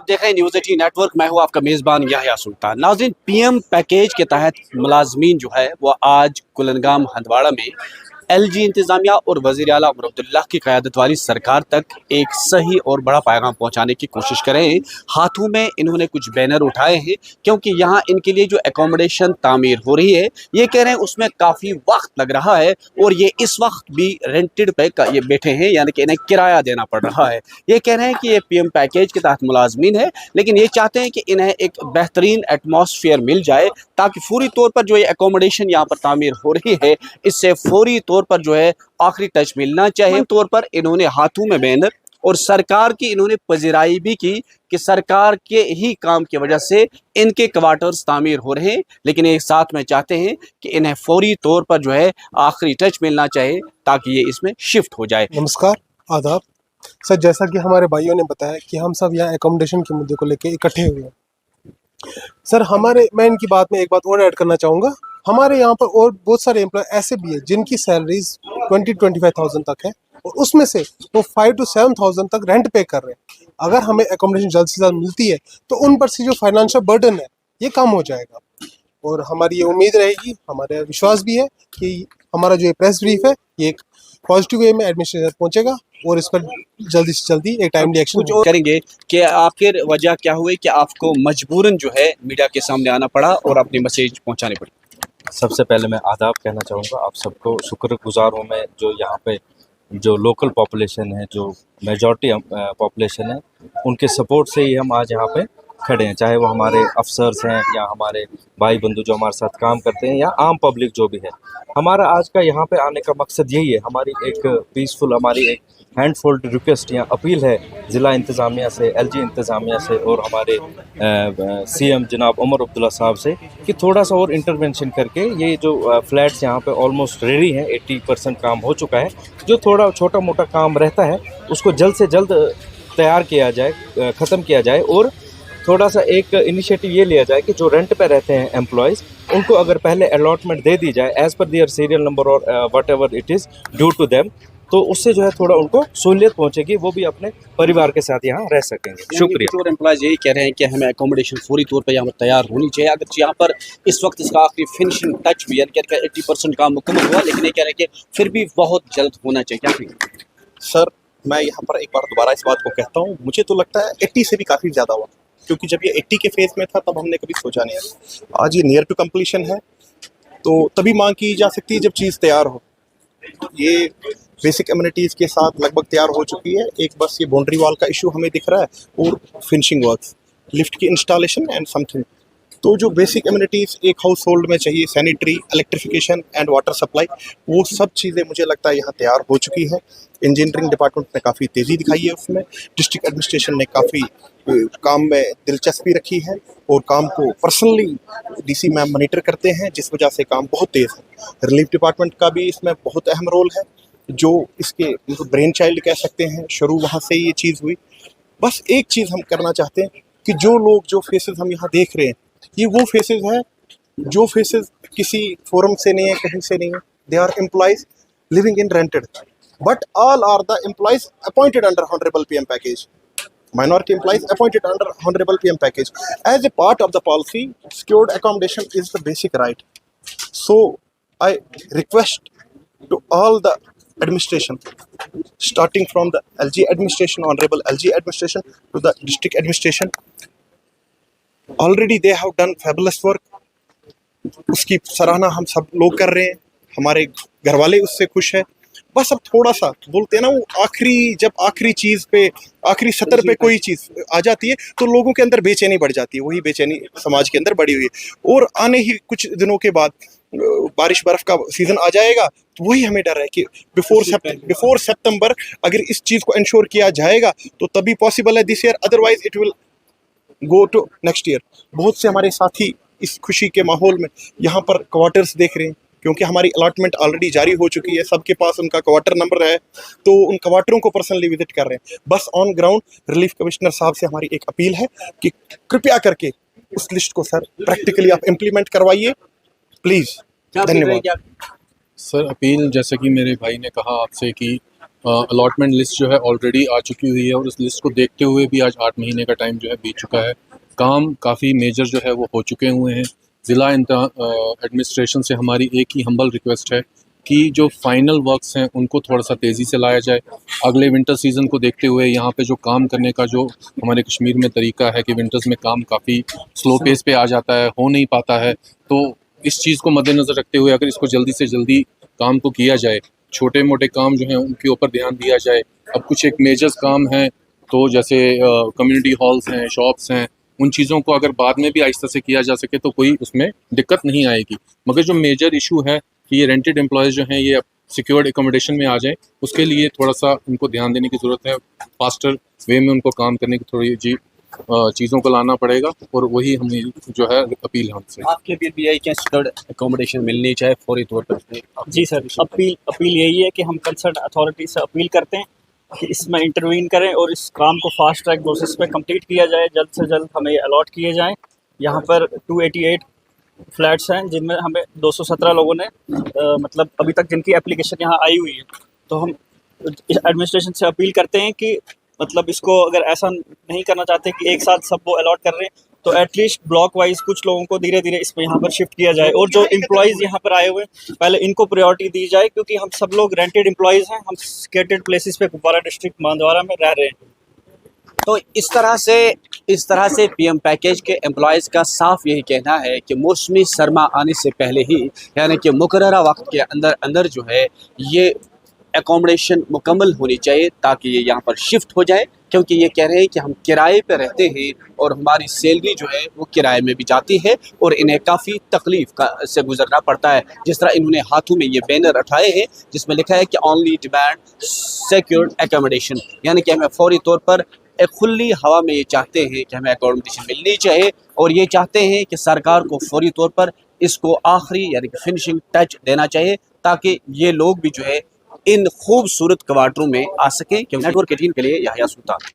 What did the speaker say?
देख रहे हैं न्यूज़ 18 नेटवर्क। मैं हूं आपका मेज़बान याह्या सुल्तान। नाज़रीन, पीएम पैकेज के तहत मुलाजमीन जो है वो आज कुलनगाम हंदवाड़ा में एलजी इंतज़ामिया और वज़ीर आला उमर अब्दुल्ला की क़यादत वाली सरकार तक एक सही और बड़ा पैगाम पहुँचाने की कोशिश करें। हाथों में इन्होंने कुछ बैनर उठाए हैं क्योंकि यहाँ इनके लिए जो एकोमोडेशन तामीर हो रही है, ये कह रहे हैं उसमें काफ़ी वक्त लग रहा है और ये इस वक्त भी रेंटेड पे ये बैठे हैं, यानी कि इन्हें किराया देना पड़ रहा है। ये कह रहे हैं कि ये पीएम पैकेज के तहत मुलाजमीन है, लेकिन ये चाहते हैं कि इन्हें एक बेहतरीन एटमॉस्फेयर मिल जाए ताकि फौरी तौर पर जो ये एकोमोडेशन यहाँ पर तामीर हो रही है, इससे फौरी तौर पर जो है आखिरी टच मिलना चाहिए। तौर पर इन्होंने हाथों में बैनर और सरकार की इन्होंने पजीराई भी की कि सरकार के ही काम की वजह से इनके क्वार्टर्स तामीर हो रहे हैं, लेकिन एक साथ में चाहते हैं कि इन्हें फौरी तौर पर जो है आखिरी टच मिलना चाहिए ताकि ये इसमें शिफ्ट हो जाए। नमस्कार, आदाब सर। जैसा कि हमारे भाइयों ने बताया कि हम सब यहाँ एकोमोडेशन के मुद्दे को लेकर इकट्ठे हुए हैं सर। मैं इनकी बात में एक बात और ऐड करना चाहूँगा। हमारे यहाँ पर और बहुत सारे एम्प्लॉय ऐसे भी है जिनकी सैलरीज 20-25,000 तक है और उसमें से वो 5 to 7,000 तक रेंट पे कर रहे हैं। अगर हमें एकोमोडेशन जल्द से जल्द मिलती है तो उन पर से जो फाइनेंशियल बर्डन है ये कम हो जाएगा और हमारी ये उम्मीद रहेगी, हमारा विश्वास भी है कि हमारा जो ये प्रेस ब्रीफ है ये एक पॉजिटिव वे में एडमिनिस्ट्रेशन पहुंचेगा और इस पर जल्दी से जल्दी एक टाइमली एक्शन करेंगे। कि आखिर वजह क्या हुई कि आपको मजबूरन जो है मीडिया के सामने आना पड़ा और अपनी मैसेज पहुंचानी पड़ी? सबसे पहले मैं आदाब कहना चाहूँगा, आप सबको शुक्रगुजार हूँ मैं, जो यहाँ पे जो लोकल पॉपुलेशन है, जो मेजॉरिटी पॉपुलेशन है, उनके सपोर्ट से ही हम आज यहाँ पे खड़े हैं। चाहे वो हमारे अफसर्स हैं या हमारे भाई बंधु जो हमारे साथ काम करते हैं या आम पब्लिक जो भी है। हमारा आज का यहाँ पे आने का मकसद यही है, हमारी एक पीसफुल, हमारी एक हैंडफोल्ड रिक्वेस्ट या अपील है ज़िला इंतज़ामिया से, एलजी इंतज़ामिया से और हमारे सीएम जनाब उमर अब्दुल्ला साहब से कि थोड़ा सा और इंटरवेंशन करके ये जो फ्लैट्स यहाँ पे ऑलमोस्ट रेडी हैं, 80% काम हो चुका है। जो थोड़ा छोटा मोटा काम रहता है उसको जल्द से जल्द तैयार किया जाए, ख़त्म किया जाए और थोड़ा सा एक इनिशिएटिव ये लिया जाए कि जो रेंट पे रहते हैं एम्प्लॉयज़, उनको अगर पहले अलॉटमेंट दे दी जाए as per their serial number और whatever it is due to them, तो उससे जो है थोड़ा उनको सहूलियत पहुंचेगी, वो भी अपने परिवार के साथ यहाँ रह सकेंगे। शुक्रिया। और एम्प्लॉयज़ यही कह रहे हैं कि हमें एकोमोडेशन फौरी तौर पर यहाँ पर तैयार होनी चाहिए। अगर यहाँ पर इस वक्त इसका आखिरी फिनिशिंग टच भी यानी कि 80% काम मुकम्मल हुआ, लेकिन ये कह रहे हैं कि फिर भी बहुत जल्द होना चाहिए। क्या कहेंगे सर? मैं यहाँ पर एक बार दोबारा इस बात को कहता हूँ, मुझे तो लगता है 80 से भी काफ़ी ज़्यादा हुआ, क्योंकि जब ये 80 के फेज में था तब हमने कभी सोचा नहीं है। आज ये नियर टू कंप्लीशन है तो तभी मांग की जा सकती है जब चीज़ तैयार हो। ये बेसिक एमिनिटीज़ के साथ लगभग तैयार हो चुकी है। एक बस ये बाउंड्री वॉल का इशू हमें दिख रहा है और फिनिशिंग वर्क्स, लिफ्ट की इंस्टॉलेशन एंड समथिंग। तो जो बेसिक एमिनिटीज़ एक हाउस होल्ड में चाहिए, sanitary, electrification and water supply, वो सब चीज़ें मुझे लगता है यहाँ तैयार हो चुकी है। इंजीनियरिंग डिपार्टमेंट ने काफ़ी तेज़ी दिखाई है उसमें, डिस्ट्रिक्ट एडमिनिस्ट्रेशन ने काफ़ी काम में दिलचस्पी रखी है और काम को पर्सनली डीसी मैम मॉनिटर करते हैं, जिस वजह से काम बहुत तेज़ है। रिलीफ डिपार्टमेंट का भी इसमें बहुत अहम रोल है, जो इसके मतलब ब्रेन चाइल्ड कह सकते हैं। शुरू वहाँ से ये चीज़ हुई। बस एक चीज़ हम करना चाहते हैं कि जो लोग, जो फेसेस हम यहाँ देख रहे हैं, ये वो फेसेस हैं जो फेसेस किसी फोरम से नहीं है, कहीं से नहीं है। They are employees living in rented, but all are the employees appointed under honourable PM package. Minority employees appointed under Honorable PM package. As a part of the policy, secured accommodation is the basic right. So I request to all the administration, starting from the LG administration, Honorable LG administration to the district administration, already they have done fabulous work. उसकी सराहना हम सब लोग कर रहे हैं, हमारे घर वाले उससे खुश है। बस अब थोड़ा सा बोलते हैं ना, वो जब आखिरी चीज़ पे, आखिरी सतर पे कोई चीज़ आ जाती है तो लोगों के अंदर बेचैनी बढ़ जाती है। वही बेचैनी समाज के अंदर बढ़ी हुई है और आने ही कुछ दिनों के बाद बारिश बर्फ़ का सीज़न आ जाएगा, तो वही हमें डर है कि बिफोर सितंबर अगर इस चीज़ को इंश्योर किया जाएगा तो तभी पॉसिबल है this year, otherwise it will go to next year. बहुत से हमारे साथी इस खुशी के माहौल में यहाँ पर क्वार्टर्स देख रहे हैं, क्योंकि हमारी अलॉटमेंट ऑलरेडी जारी हो चुकी है, सबके पास उनका क्वार्टर नंबर है, तो उन क्वार्टरों को पर्सनली विजिट कर रहे हैं। बस ऑन ग्राउंड रिलीफ कमिश्नर साहब से हमारी एक अपील है कि कृपया करके उस लिस्ट को सर प्रैक्टिकली आप इम्प्लीमेंट करवाइए प्लीज़। धन्यवाद सर। अपील, जैसे कि मेरे भाई ने कहा आपसे कि अलॉटमेंट लिस्ट जो है ऑलरेडी आ चुकी हुई है और उस लिस्ट को देखते हुए भी आज 8 महीने का टाइम जो है बीत चुका है। काम काफ़ी मेजर जो है वो हो चुके हुए हैं। ज़िला एडमिनिस्ट्रेशन से हमारी एक ही हम्बल रिक्वेस्ट है कि जो फाइनल वर्क्स हैं उनको थोड़ा सा तेज़ी से लाया जाए। अगले विंटर सीज़न को देखते हुए यहाँ पे जो काम करने का जो हमारे कश्मीर में तरीका है कि विंटर्स में काम काफ़ी स्लो पेस पे आ जाता है, हो नहीं पाता है, तो इस चीज़ को मद्देनज़र रखते हुए अगर इसको जल्दी से जल्दी काम को किया जाए, छोटे मोटे काम जो हैं उनके ऊपर ध्यान दिया जाए। अब कुछ एक मेजर्स काम हैं तो जैसे कम्युनिटी हॉल्स हैं, शॉप्स हैं, उन चीज़ों को अगर बाद में भी आहिस्ता से किया जा सके तो कोई उसमें दिक्कत नहीं आएगी। मगर जो मेजर इशू है कि ये रेंटेड एम्प्लॉयज़ जो हैं ये सिक्योर्ड एकोमोडेशन में आ जाएं, उसके लिए थोड़ा सा उनको ध्यान देने की ज़रूरत है। फास्टर वे में उनको काम करने की थोड़ी चीज़ों को लाना पड़ेगा और वही हमें जो है अपील है उनसे। आपके भी यही क्या सिक्योर्ड एकोमोडेशन मिलनी चाहिए फौरी तौर पर? जी सर, अपील यही है कि हम कंसर्न अथॉरिटी से अपील करते हैं कि इसमें इंटरवीन करें और इस काम को फास्ट ट्रैक प्रोसेस पे कंप्लीट किया जाए। जल्द से जल्द हमें अलॉट किए जाएं। यहाँ पर 288 फ्लैट्स हैं जिनमें हमें 217 लोगों ने मतलब अभी तक जिनकी एप्लीकेशन यहाँ आई हुई है। तो हम एडमिनिस्ट्रेशन से अपील करते हैं कि मतलब इसको अगर ऐसा नहीं करना चाहते कि एक साथ सब वो अलॉट कर रहे हैं तो एटलीस्ट ब्लॉक वाइज कुछ लोगों को धीरे धीरे इस पे यहाँ पर शिफ्ट किया जाए और जो एम्प्लॉयज़ यहाँ पर आए हुए हैं पहले इनको प्रायोरिटी दी जाए, क्योंकि हम सब लोग रेंटेड एम्प्लॉयज़ हैं। हम स्केटेड प्लेसेस पे कुपवारा डिस्ट्रिक्ट मांदवारा में रह रहे हैं। तो इस तरह से पीएम पैकेज के एम्प्लॉयज़ का साफ यही कहना है कि मौसमी सरमा आने से पहले ही यानी कि मुकर्ररा वक्त के अंदर अंदर जो है ये एकोमोडेशन मुकम्मल होनी चाहिए ताकि ये यहाँ पर शिफ्ट हो जाए, क्योंकि ये कह रहे हैं कि हम किराए पे रहते हैं और हमारी सैलरी जो है वो किराए में भी जाती है और इन्हें काफ़ी तकलीफ से गुजरना पड़ता है। जिस तरह इन्होंने हाथों में ये बैनर उठाए हैं जिसमें लिखा है कि ओनली डिमांड सिक्योर्ड एकोमोडेशन, यानी कि हमें फौरी तौर पर एक खुली हवा में ये चाहते हैं कि हमें एकोमोडेशन मिलनी चाहिए और ये चाहते हैं कि सरकार को फौरी तौर पर इसको आखिरी यानी कि फिनिशिंग टच देना चाहिए ताकि ये लोग भी जो है इन खूबसूरत क्वार्टरों में आ सकें। नेटवर्क 18 के लिए याह्या सुल्तान।